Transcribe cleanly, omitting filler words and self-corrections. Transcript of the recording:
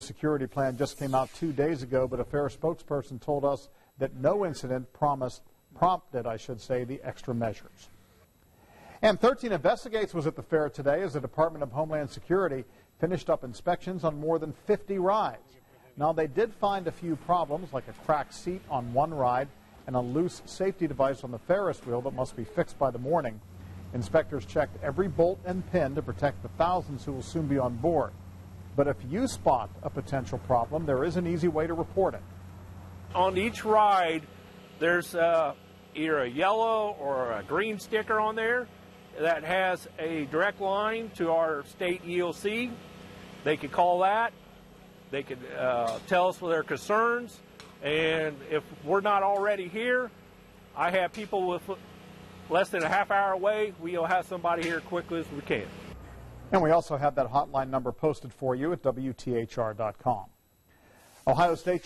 security plan just came out 2 days ago, but a Ferris spokesperson told us that no incident prompted, the extra measures. And 13 Investigates was at the fair today as the Department of Homeland Security finished up inspections on more than 50 rides. Now, they did find a few problems, like a cracked seat on one ride and a loose safety device on the Ferris wheel that must be fixed by the morning. Inspectors checked every bolt and pin to protect the thousands who will soon be on board. But if you spot a potential problem, there is an easy way to report it. On each ride, there's either a yellow or a green sticker on there that has a direct line to our state EOC. They could call that. They could tell us their concerns. And if we're not already here, I have people with less than a half hour away. We'll have somebody here quickly as we can. And we also have that hotline number posted for you at WTHR.com. Ohio State